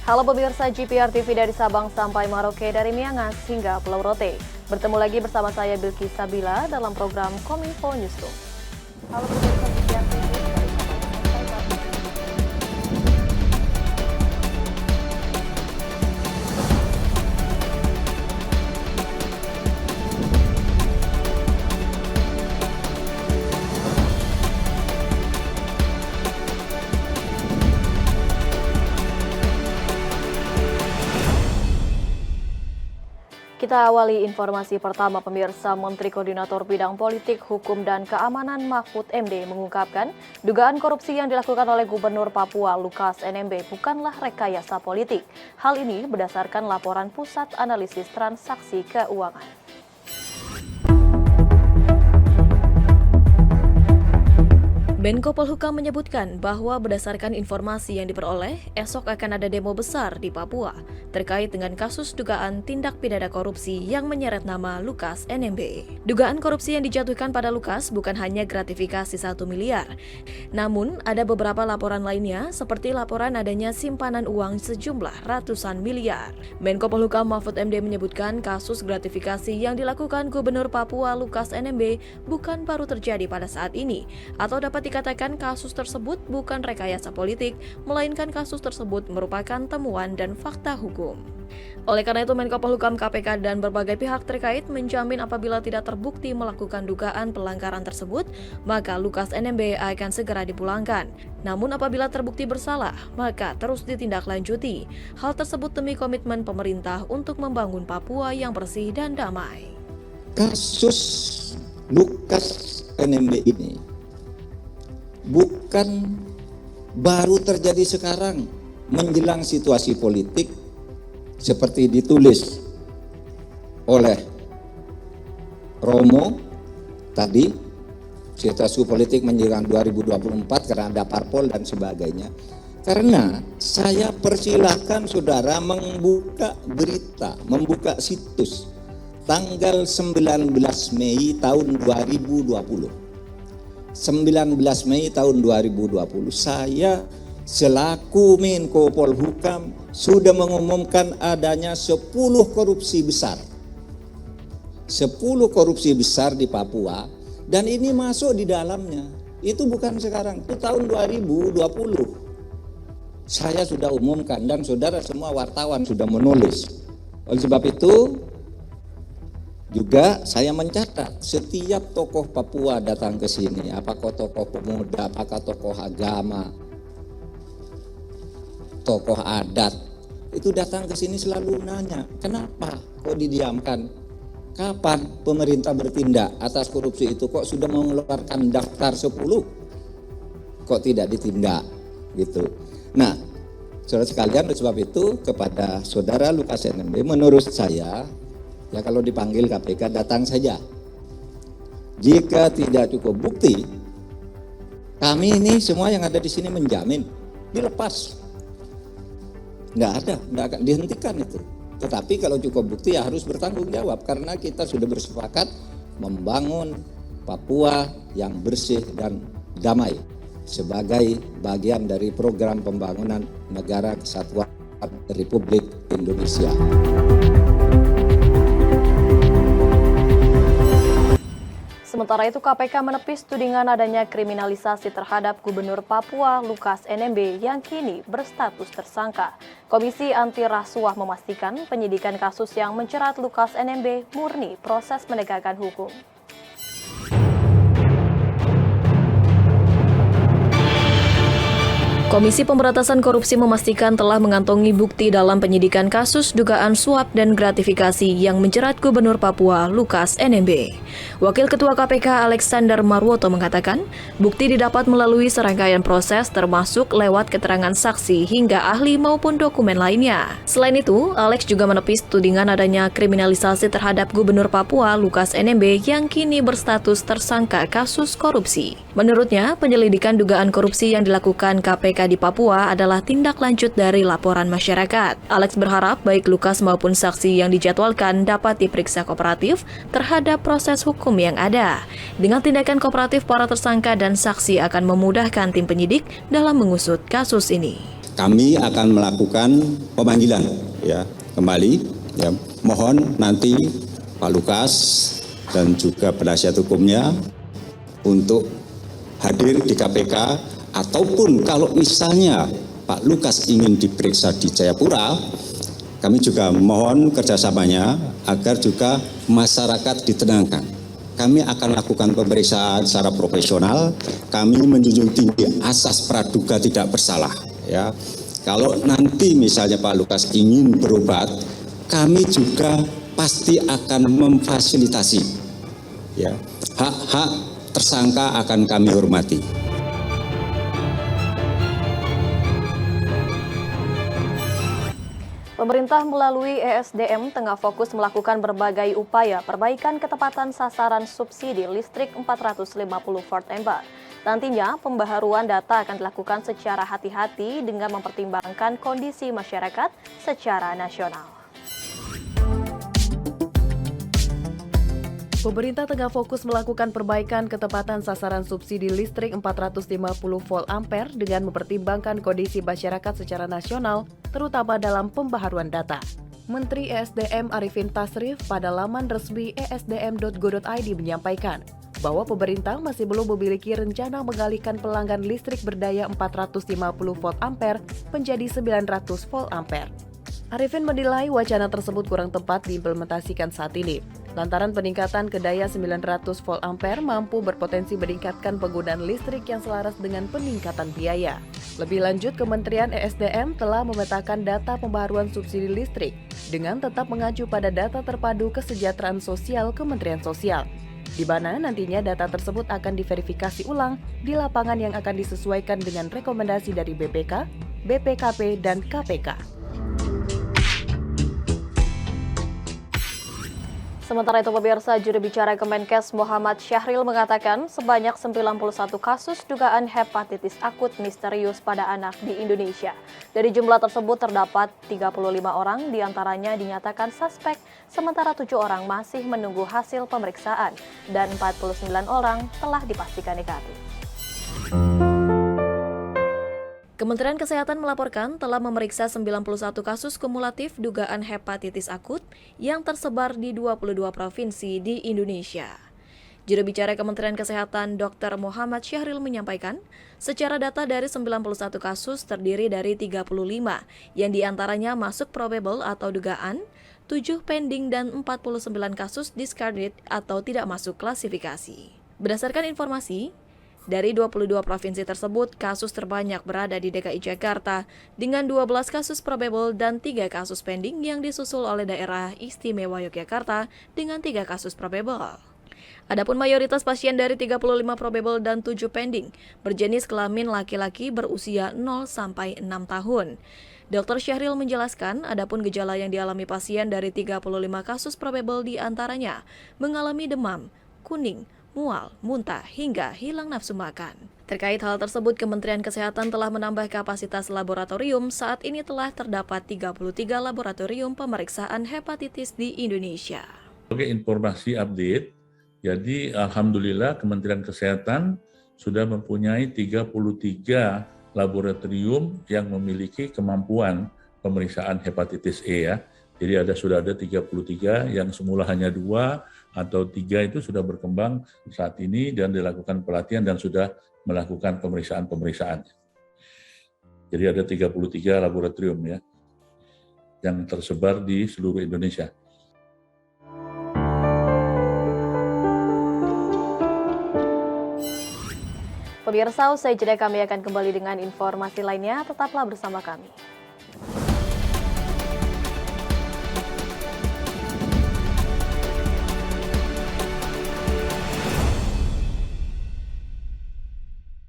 Halo pemirsa GPR TV dari Sabang sampai Merauke, dari Miangas hingga Pulau Rote. Bertemu lagi bersama saya Bilqis Sabila dalam program Kominfo Newsroom. Halo pemirsa GPR TV dari Sabang sampai Kita awali informasi pertama pemirsa. Menteri Koordinator Bidang Politik, Hukum dan Keamanan Mahfud MD mengungkapkan dugaan korupsi yang dilakukan oleh Gubernur Papua Lukas NMB bukanlah rekayasa politik. Hal ini berdasarkan laporan Pusat Analisis Transaksi Keuangan. Menko Polhukam menyebutkan bahwa berdasarkan informasi yang diperoleh, esok akan ada demo besar di Papua terkait dengan kasus dugaan tindak pidana korupsi yang menyeret nama Lukas NMB. Dugaan korupsi yang dijatuhkan pada Lukas bukan hanya gratifikasi 1 miliar, namun ada beberapa laporan lainnya seperti laporan adanya simpanan uang sejumlah ratusan miliar. Menko Polhukam Mahfud MD menyebutkan kasus gratifikasi yang dilakukan Gubernur Papua Lukas NMB bukan baru terjadi pada saat ini, atau dapat dikatakan kasus tersebut bukan rekayasa politik, melainkan kasus tersebut merupakan temuan dan fakta hukum. Oleh karena itu, Menko Polhukam, KPK, dan berbagai pihak terkait menjamin apabila tidak terbukti melakukan dugaan pelanggaran tersebut, maka Lukas NMB akan segera dipulangkan. Namun apabila terbukti bersalah, maka terus ditindaklanjuti. Hal tersebut demi komitmen pemerintah untuk membangun Papua yang bersih dan damai. Kasus Lukas NMB ini bukan baru terjadi sekarang menjelang situasi politik seperti ditulis oleh Romo tadi, situasi politik menjelang 2024 karena ada parpol dan sebagainya. Karena saya persilahkan saudara membuka berita, membuka situs tanggal 19 Mei tahun 2020. 19 Mei tahun 2020, saya selaku Menko Polhukam sudah mengumumkan adanya 10 korupsi besar. 10 korupsi besar di Papua, dan ini masuk di dalamnya. Itu bukan sekarang, itu tahun 2020. Saya sudah umumkan dan saudara semua wartawan sudah menulis. Oleh sebab itu, juga saya mencatat setiap tokoh Papua datang ke sini, apakah tokoh pemuda, apakah tokoh agama, tokoh adat, itu datang ke sini selalu nanya, kenapa kok didiamkan? Kapan pemerintah bertindak atas korupsi itu? Kok sudah mengeluarkan daftar 10? Kok tidak ditindak? Gitu. Nah, saudara sekalian, oleh sebab itu kepada saudara Lukas NMB, menurut saya, ya kalau dipanggil KPK datang saja. Jika tidak cukup bukti, kami ini semua yang ada di sini menjamin dilepas. Nggak akan dihentikan itu. Tetapi kalau cukup bukti ya harus bertanggung jawab, karena kita sudah bersepakat membangun Papua yang bersih dan damai sebagai bagian dari program pembangunan Negara Kesatuan Republik Indonesia. Sementara itu, KPK menepis tudingan adanya kriminalisasi terhadap Gubernur Papua Lukas NMB yang kini berstatus tersangka. Komisi Anti Rasuah memastikan penyidikan kasus yang menjerat Lukas NMB murni proses penegakan hukum. Komisi Pemberantasan Korupsi memastikan telah mengantongi bukti dalam penyidikan kasus dugaan suap dan gratifikasi yang menjerat Gubernur Papua Lukas NMB. Wakil Ketua KPK Alexander Marwoto mengatakan, bukti didapat melalui serangkaian proses termasuk lewat keterangan saksi hingga ahli maupun dokumen lainnya. Selain itu, Alex juga menepis tudingan adanya kriminalisasi terhadap Gubernur Papua Lukas NMB yang kini berstatus tersangka kasus korupsi. Menurutnya, penyelidikan dugaan korupsi yang dilakukan KPK di Papua adalah tindak lanjut dari laporan masyarakat. Alex berharap baik Lukas maupun saksi yang dijadwalkan dapat diperiksa kooperatif terhadap proses hukum yang ada. Dengan tindakan kooperatif, para tersangka dan saksi akan memudahkan tim penyidik dalam mengusut kasus ini. kami akan melakukan pemanggilan ya kembali ya. Mohon nanti Pak Lukas dan juga penasihat hukumnya untuk hadir di KPK, ataupun kalau misalnya Pak Lukas ingin diperiksa di Jayapura, kami juga mohon kerjasamanya agar juga masyarakat ditenangkan. Kami akan lakukan pemeriksaan secara profesional. Kami menjunjung tinggi asas praduga tidak bersalah. Ya, kalau nanti misalnya Pak Lukas ingin berobat, kami juga pasti akan memfasilitasi. Ya, hak-hak tersangka akan kami hormati. Pemerintah melalui ESDM tengah fokus melakukan berbagai upaya perbaikan ketepatan sasaran subsidi listrik 450 volt ampere. Nantinya, pembaharuan data akan dilakukan secara hati-hati dengan mempertimbangkan kondisi masyarakat secara nasional. Pemerintah tengah fokus melakukan perbaikan ketepatan sasaran subsidi listrik 450 volt ampere dengan mempertimbangkan kondisi masyarakat secara nasional, terutama dalam pembaharuan data. Menteri ESDM Arifin Tasrif pada laman resmi esdm.go.id menyampaikan bahwa pemerintah masih belum memiliki rencana mengalihkan pelanggan listrik berdaya 450 volt ampere menjadi 900 volt ampere. Arifin menilai wacana tersebut kurang tepat diimplementasikan saat ini, lantaran peningkatan ke daya 900 volt ampere mampu berpotensi meningkatkan penggunaan listrik yang selaras dengan peningkatan biaya. Lebih lanjut, Kementerian ESDM telah memetakan data pembaharuan subsidi listrik dengan tetap mengacu pada data terpadu kesejahteraan sosial Kementerian Sosial, di mana nantinya data tersebut akan diverifikasi ulang di lapangan yang akan disesuaikan dengan rekomendasi dari BPK, BPKP, dan KPK. Sementara itu, pemirsa, juru bicara Kemenkes Muhammad Syahril mengatakan sebanyak 91 kasus dugaan hepatitis akut misterius pada anak di Indonesia. Dari jumlah tersebut terdapat 35 orang diantaranya dinyatakan suspek, sementara 7 orang masih menunggu hasil pemeriksaan dan 49 orang telah dipastikan negatif. Kementerian Kesehatan melaporkan telah memeriksa 91 kasus kumulatif dugaan hepatitis akut yang tersebar di 22 provinsi di Indonesia. Juru bicara Kementerian Kesehatan Dr. Muhammad Syahril menyampaikan, secara data dari 91 kasus terdiri dari 35 yang diantaranya masuk probable atau dugaan, 7 pending dan 49 kasus discarded atau tidak masuk klasifikasi. Berdasarkan informasi, dari 22 provinsi tersebut, kasus terbanyak berada di DKI Jakarta dengan 12 kasus probable dan 3 kasus pending yang disusul oleh daerah istimewa Yogyakarta dengan 3 kasus probable. Adapun mayoritas pasien dari 35 probable dan 7 pending berjenis kelamin laki-laki berusia 0-6 tahun. Dr. Syahril menjelaskan, adapun gejala yang dialami pasien dari 35 kasus probable diantaranya mengalami demam, kuning, mual, muntah, hingga hilang nafsu makan. Terkait hal tersebut, Kementerian Kesehatan telah menambah kapasitas laboratorium. Saat ini telah terdapat 33 laboratorium pemeriksaan hepatitis di Indonesia. Sebagai informasi update, jadi alhamdulillah Kementerian Kesehatan sudah mempunyai 33 laboratorium yang memiliki kemampuan pemeriksaan hepatitis E ya. Jadi sudah ada 33 yang semula hanya 2 atau 3 itu sudah berkembang saat ini dan dilakukan pelatihan dan sudah melakukan pemeriksaan. Jadi ada 33 laboratorium ya yang tersebar di seluruh Indonesia. Pemirsa, usai jeda kami akan kembali dengan informasi lainnya, tetaplah bersama kami.